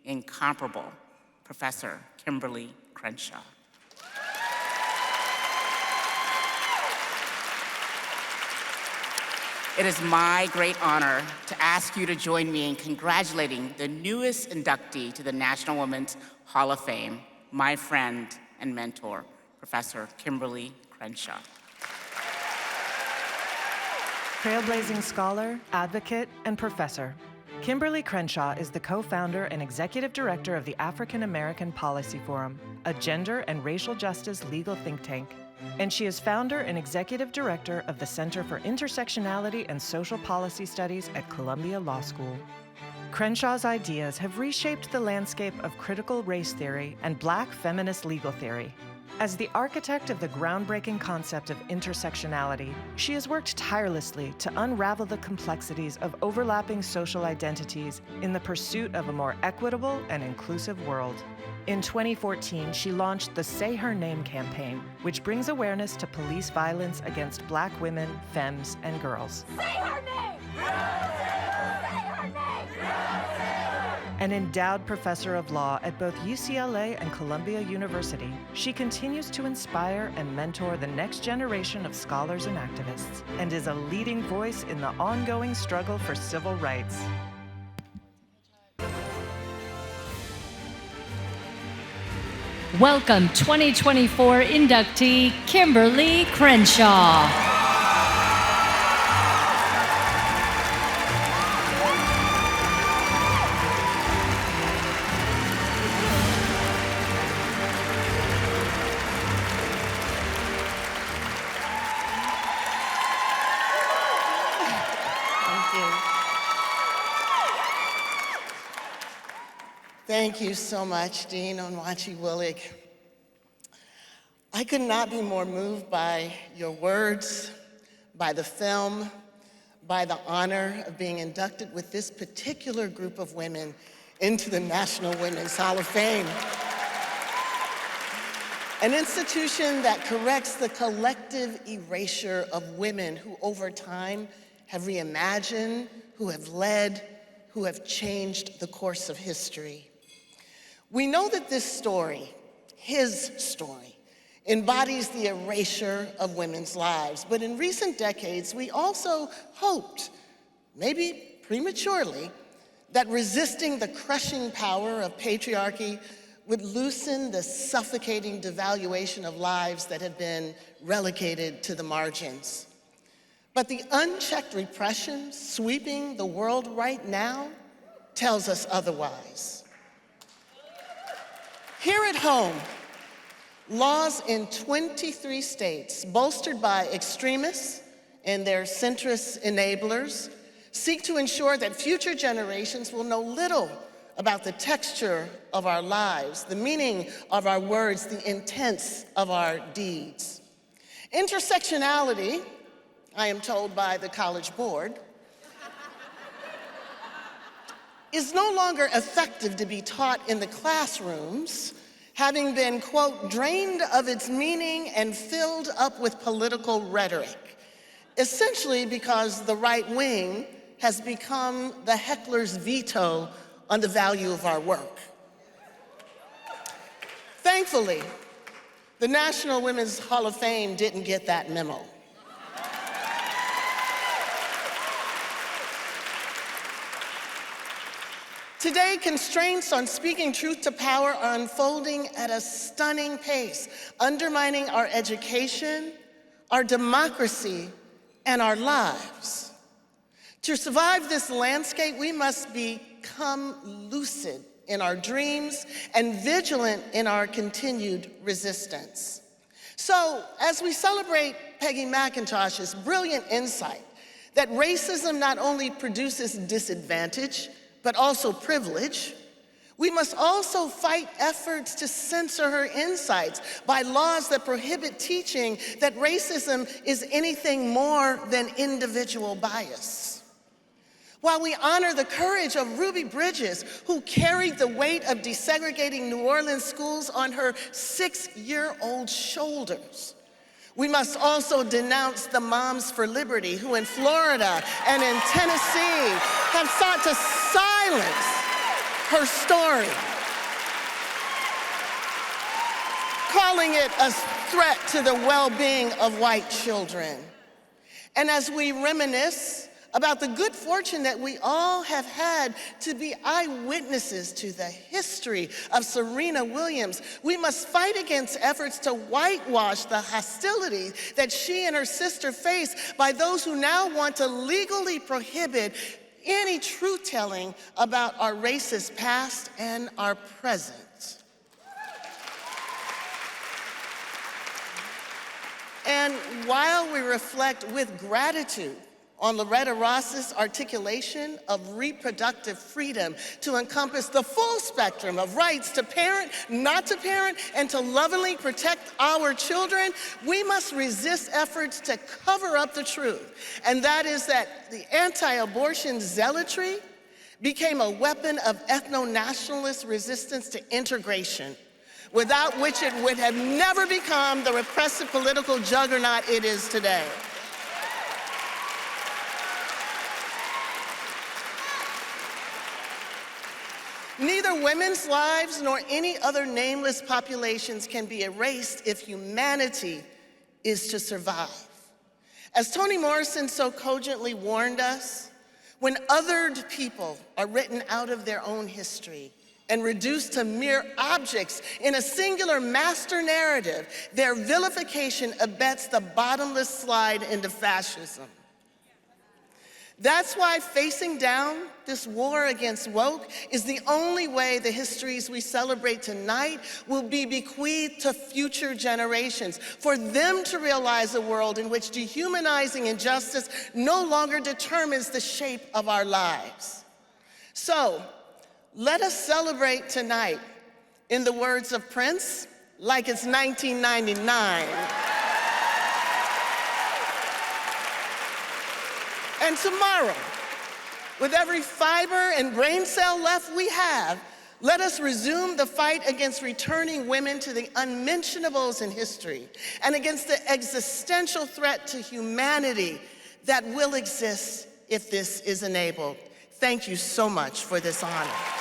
incomparable Professor Kimberlé Crenshaw. It is my great honor to ask you to join me in congratulating the newest inductee to the National Women's Hall of Fame, my friend and mentor, Professor Kimberlé Crenshaw. Trailblazing scholar, advocate, and professor, Kimberlé Crenshaw is the co-founder and executive director of the African American Policy Forum, a gender and racial justice legal think tank. And she is founder and executive director of the Center for Intersectionality and Social Policy Studies at Columbia Law School. Crenshaw's ideas have reshaped the landscape of critical race theory and Black feminist legal theory. As the architect of the groundbreaking concept of intersectionality, she has worked tirelessly to unravel the complexities of overlapping social identities in the pursuit of a more equitable and inclusive world. In 2014, she launched the Say Her Name campaign, which brings awareness to police violence against Black women, femmes, and girls. Say her name! Say her name! An endowed professor of law at both UCLA and Columbia University, she continues to inspire and mentor the next generation of scholars and activists, and is a leading voice in the ongoing struggle for civil rights. Welcome 2024 inductee Kimberlé Crenshaw. Thank you so much, Dean Onwuachi-Willig. I could not be more moved by your words, by the film, by the honor of being inducted with this particular group of women into the National Women's Hall of Fame. An institution that corrects the collective erasure of women who over time have reimagined, who have led, who have changed the course of history. We know that this story, his story, embodies the erasure of women's lives. But in recent decades, we also hoped, maybe prematurely, that resisting the crushing power of patriarchy would loosen the suffocating devaluation of lives that have been relegated to the margins. But the unchecked repression sweeping the world right now tells us otherwise. Here at home, laws in 23 states, bolstered by extremists and their centrist enablers, seek to ensure that future generations will know little about the texture of our lives, the meaning of our words, the intents of our deeds. Intersectionality, I am told by the College Board, is no longer effective to be taught in the classrooms, having been, quote, drained of its meaning and filled up with political rhetoric, essentially because the right wing has become the heckler's veto on the value of our work. Thankfully, the National Women's Hall of Fame didn't get that memo. Today, constraints on speaking truth to power are unfolding at a stunning pace, undermining our education, our democracy, and our lives. To survive this landscape, we must become lucid in our dreams and vigilant in our continued resistance. So, as we celebrate Peggy McIntosh's brilliant insight that racism not only produces disadvantage, but also privilege, we must also fight efforts to censor her insights by laws that prohibit teaching that racism is anything more than individual bias. While we honor the courage of Ruby Bridges, who carried the weight of desegregating New Orleans schools on her 6-year-old shoulders, we must also denounce the Moms for Liberty who in Florida and in Tennessee have sought to silence her story, calling it a threat to the well-being of white children. And as we reminisce about the good fortune that we all have had to be eyewitnesses to the history of Serena Williams, we must fight against efforts to whitewash the hostility that she and her sister face by those who now want to legally prohibit any truth-telling about our racist past and our present. And while we reflect with gratitude on Loretta Ross's articulation of reproductive freedom to encompass the full spectrum of rights to parent, not to parent, and to lovingly protect our children, we must resist efforts to cover up the truth. And that is that the anti-abortion zealotry became a weapon of ethno-nationalist resistance to integration, without which it would have never become the repressive political juggernaut it is today. Neither women's lives nor any other nameless populations can be erased if humanity is to survive. As Toni Morrison so cogently warned us, when othered people are written out of their own history and reduced to mere objects in a singular master narrative, their vilification abets the bottomless slide into fascism. That's why facing down this war against woke is the only way the histories we celebrate tonight will be bequeathed to future generations, for them to realize a world in which dehumanizing injustice no longer determines the shape of our lives. So, let us celebrate tonight, in the words of Prince, like it's 1999. And tomorrow, with every fiber and brain cell left we have, let us resume the fight against returning women to the unmentionables in history and against the existential threat to humanity that will exist if this is enabled. Thank you so much for this honor.